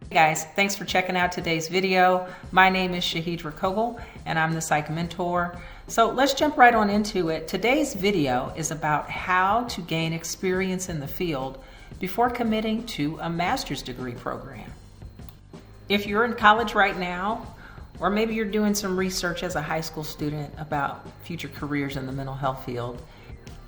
Hey guys, thanks for checking out today's video. My name is Shahidra Kogel and I'm the Psych Mentor. So let's jump right on into it. Today's video is about how to gain experience in the field before committing to a master's degree program. If you're in college right now, or maybe you're doing some research as a high school student about future careers in the mental health field,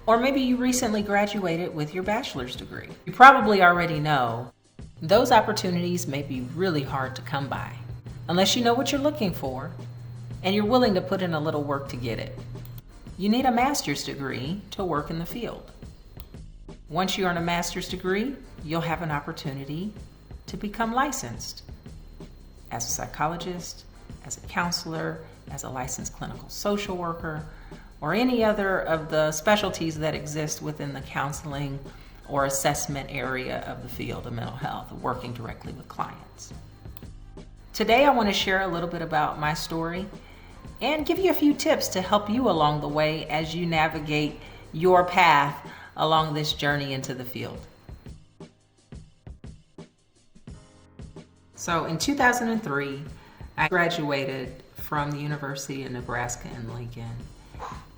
or maybe you recently graduated with your bachelor's degree, you probably already know those opportunities may be really hard to come by unless you know what you're looking for and you're willing to put in a little work to get it. You need a master's degree to work in the field. Once you earn a master's degree, you'll have an opportunity to become licensed as a psychologist, as a counselor, as a licensed clinical social worker, or any other of the specialties that exist within the counseling or assessment area of the field of mental health, working directly with clients. Today I want to share a little bit about my story and give you a few tips to help you along the way as you navigate your path along this journey into the field. So in 2003, I graduated from the University of Nebraska in Lincoln,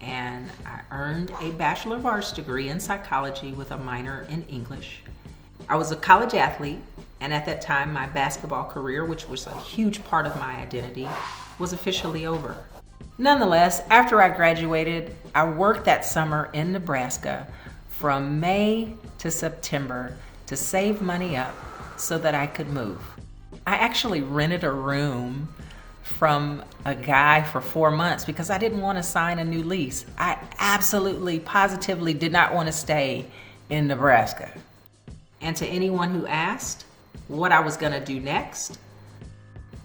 and I earned a Bachelor of Arts degree in psychology with a minor in English. I was a college athlete, and at that time my basketball career, which was a huge part of my identity, was officially over. Nonetheless, after I graduated, I worked that summer in Nebraska from May to September to save money up so that I could move. I actually rented a room from a guy for 4 months because I didn't want to sign a new lease. I absolutely, positively did not want to stay in Nebraska. And to anyone who asked what I was going to do next,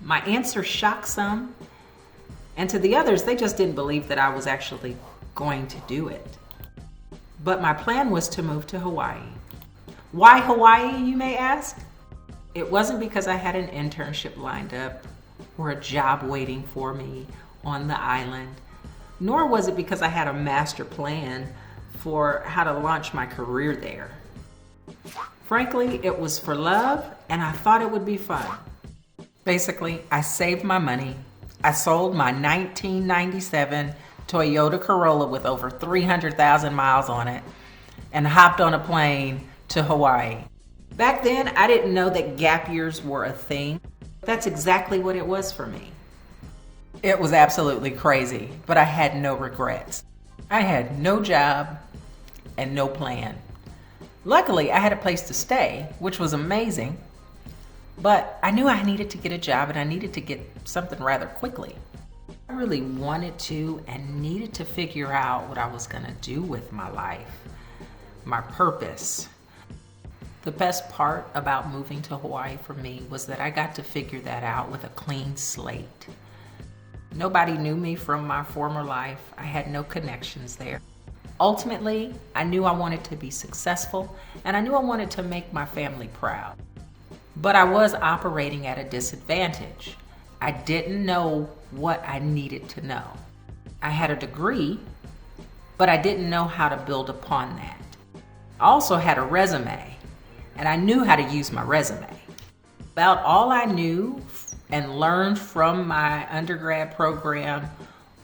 my answer shocked some, and to the others, they just didn't believe that I was actually going to do it. But my plan was to move to Hawaii. Why Hawaii, you may ask? It wasn't because I had an internship lined up or a job waiting for me on the island, nor was it because I had a master plan for how to launch my career there. Frankly, it was for love, and I thought it would be fun. Basically, I saved my money. I sold my 1997 Toyota Corolla with over 300,000 miles on it and hopped on a plane to Hawaii. Back then, I didn't know that gap years were a thing. That's exactly what it was for me. It was absolutely crazy, but I had no regrets. I had no job and no plan. Luckily, I had a place to stay, which was amazing, but I knew I needed to get a job and I needed to get something rather quickly. I really wanted to and needed to figure out what I was gonna do with my life, my purpose. The best part about moving to Hawaii for me was that I got to figure that out with a clean slate. Nobody knew me from my former life. I had no connections there. Ultimately, I knew I wanted to be successful and I knew I wanted to make my family proud. But I was operating at a disadvantage. I didn't know what I needed to know. I had a degree, but I didn't know how to build upon that. I also had a resume, and I knew how to use my resume. About all I knew and learned from my undergrad program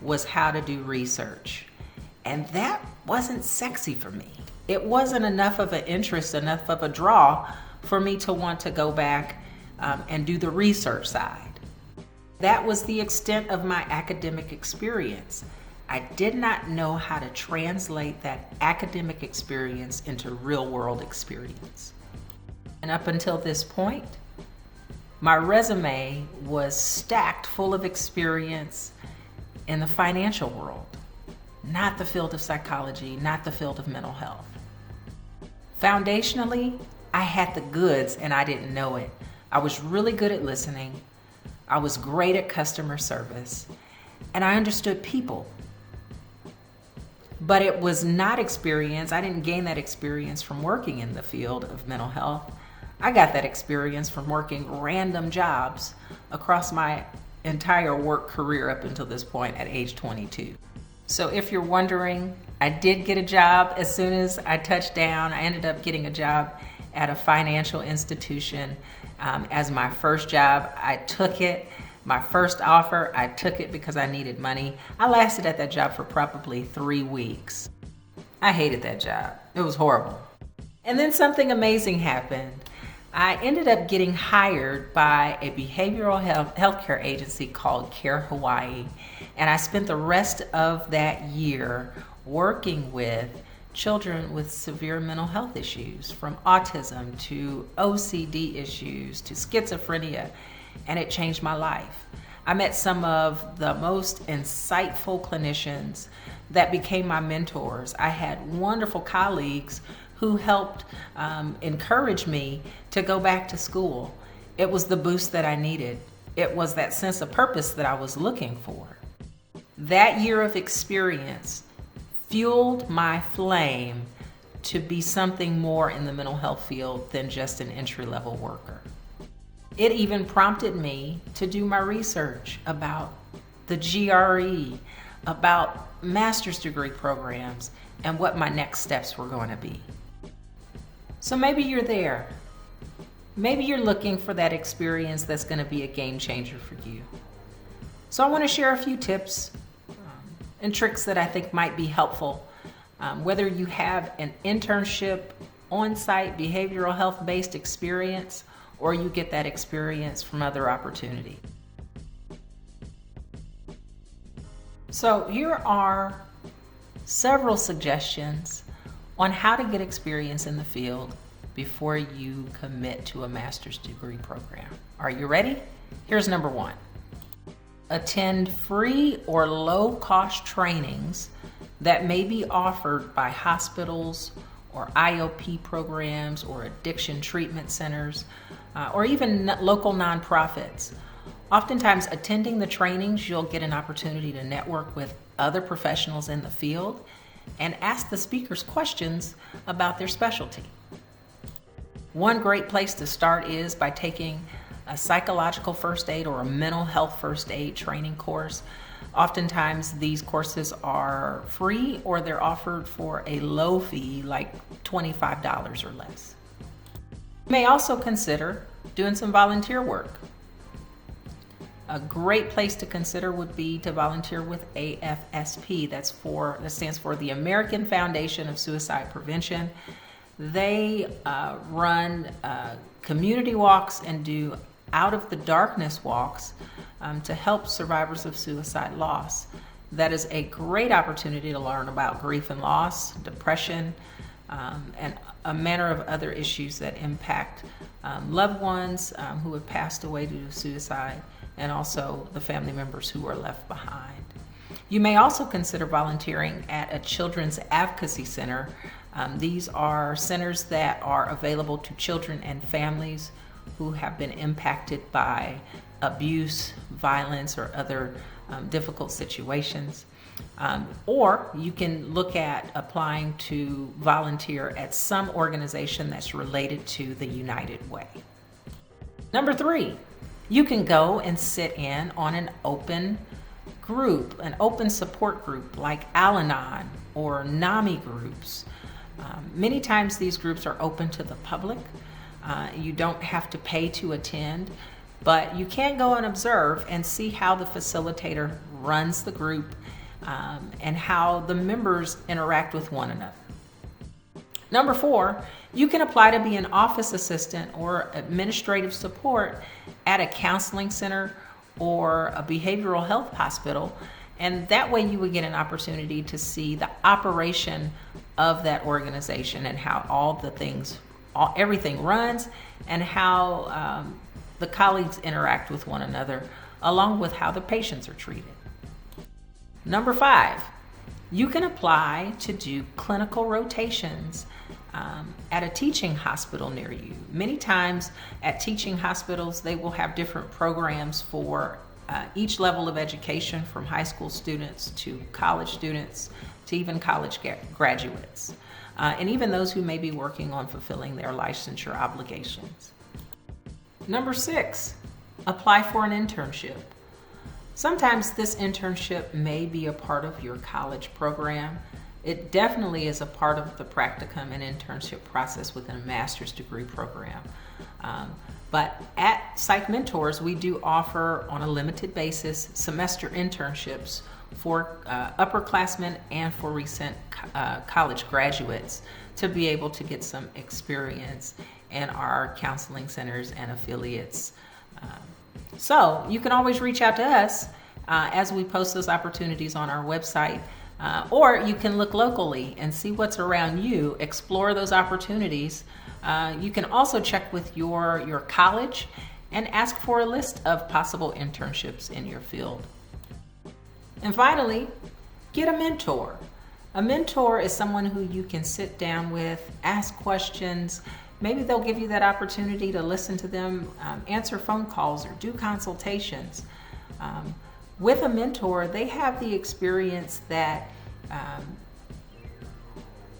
was how to do research. And that wasn't sexy for me. It wasn't enough of an interest, enough of a draw for me to want to go back and do the research side. That was the extent of my academic experience. I did not know how to translate that academic experience into real world experience. And up until this point, my resume was stacked full of experience in the financial world, not the field of psychology, not the field of mental health. Foundationally, I had the goods and I didn't know it. I was really good at listening. I was great at customer service, and I understood people. But it was not experience. I didn't gain that experience from working in the field of mental health. I got that experience from working random jobs across my entire work career up until this point at age 22. So if you're wondering, I did get a job as soon as I touched down. I ended up getting a job at a financial institution as my first job. I took it. My first offer, I took it because I needed money. I lasted at that job for probably 3 weeks. I hated that job. It was horrible. And then something amazing happened. I ended up getting hired by a behavioral healthcare agency called Care Hawaii. And I spent the rest of that year working with children with severe mental health issues, from autism to OCD issues to schizophrenia, and it changed my life. I met some of the most insightful clinicians that became my mentors. I had wonderful colleagues who helped encourage me to go back to school. It was the boost that I needed. It was that sense of purpose that I was looking for. That year of experience fueled my flame to be something more in the mental health field than just an entry-level worker. It even prompted me to do my research about the GRE, about master's degree programs, and what my next steps were going to be. So maybe you're there. Maybe you're looking for that experience that's going to be a game changer for you. So I want to share a few tips and tricks that I think might be helpful, whether you have an internship, on-site behavioral health-based experience, or you get that experience from other opportunities. So here are several suggestions on how to get experience in the field before you commit to a master's degree program. Are you ready? Here's number 1. Attend free or low-cost trainings that may be offered by hospitals or IOP programs or addiction treatment centers, or even local nonprofits. Oftentimes, attending the trainings, you'll get an opportunity to network with other professionals in the field and ask the speakers questions about their specialty. One great place to start is by taking a psychological first aid or a mental health first aid training course. Oftentimes these courses are free or they're offered for a low fee, like $25 or less. You may also consider doing some volunteer work. A great place to consider would be to volunteer with AFSP. That stands for the American Foundation of Suicide Prevention. They run community walks and do out of the darkness walks to help survivors of suicide loss. That is a great opportunity to learn about grief and loss, depression, and a manner of other issues that impact loved ones who have passed away due to suicide, and also the family members who are left behind. You may also consider volunteering at a children's advocacy center. These are centers that are available to children and families who have been impacted by abuse, violence, or other difficult situations. Or you can look at applying to volunteer at some organization that's related to the United Way. Number 3, you can go and sit in on an open group, an open support group like Al-Anon or NAMI groups. Many times these groups are open to the public. You don't have to pay to attend, but you can go and observe and see how the facilitator runs the group and how the members interact with one another. Number 4, you can apply to be an office assistant or administrative support at a counseling center or a behavioral health hospital, and that way you would get an opportunity to see the operation of that organization and how everything runs, and how the colleagues interact with one another, along with how the patients are treated. Number 5, you can apply to do clinical rotations at a teaching hospital near you. Many times at teaching hospitals, they will have different programs for each level of education, from high school students to college students to even college graduates, and even those who may be working on fulfilling their licensure obligations. Number 6, apply for an internship. Sometimes this internship may be a part of your college program. It definitely is a part of the practicum and internship process within a master's degree program. But at Psych Mentors, we do offer on a limited basis semester internships for upperclassmen and for recent college graduates to be able to get some experience in our counseling centers and affiliates. So you can always reach out to us as we post those opportunities on our website. Or you can look locally and see what's around you, explore those opportunities. You can also check with your college and ask for a list of possible internships in your field. And finally, get a mentor. A mentor is someone who you can sit down with, ask questions. Maybe they'll give you that opportunity to listen to them, answer phone calls, or do consultations. With a mentor, they have the experience that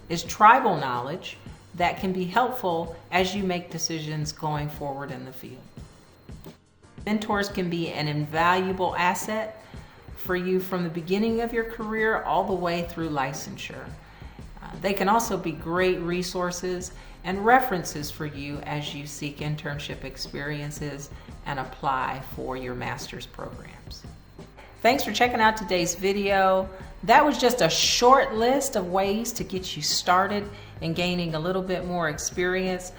is tribal knowledge that can be helpful as you make decisions going forward in the field. Mentors can be an invaluable asset for you from the beginning of your career all the way through licensure. They can also be great resources and references for you as you seek internship experiences and apply for your master's programs. Thanks for checking out today's video. That was just a short list of ways to get you started in gaining a little bit more experience.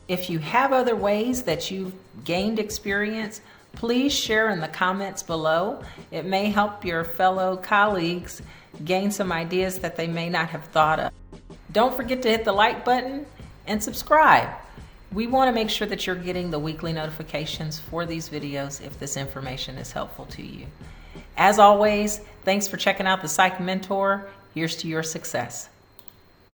If you have other ways that you've gained experience, please share in the comments below. It may help your fellow colleagues gain some ideas that they may not have thought of. Don't forget to hit the like button and subscribe. We want to make sure that you're getting the weekly notifications for these videos if this information is helpful to you. As always, thanks for checking out the Psych Mentor. Here's to your success.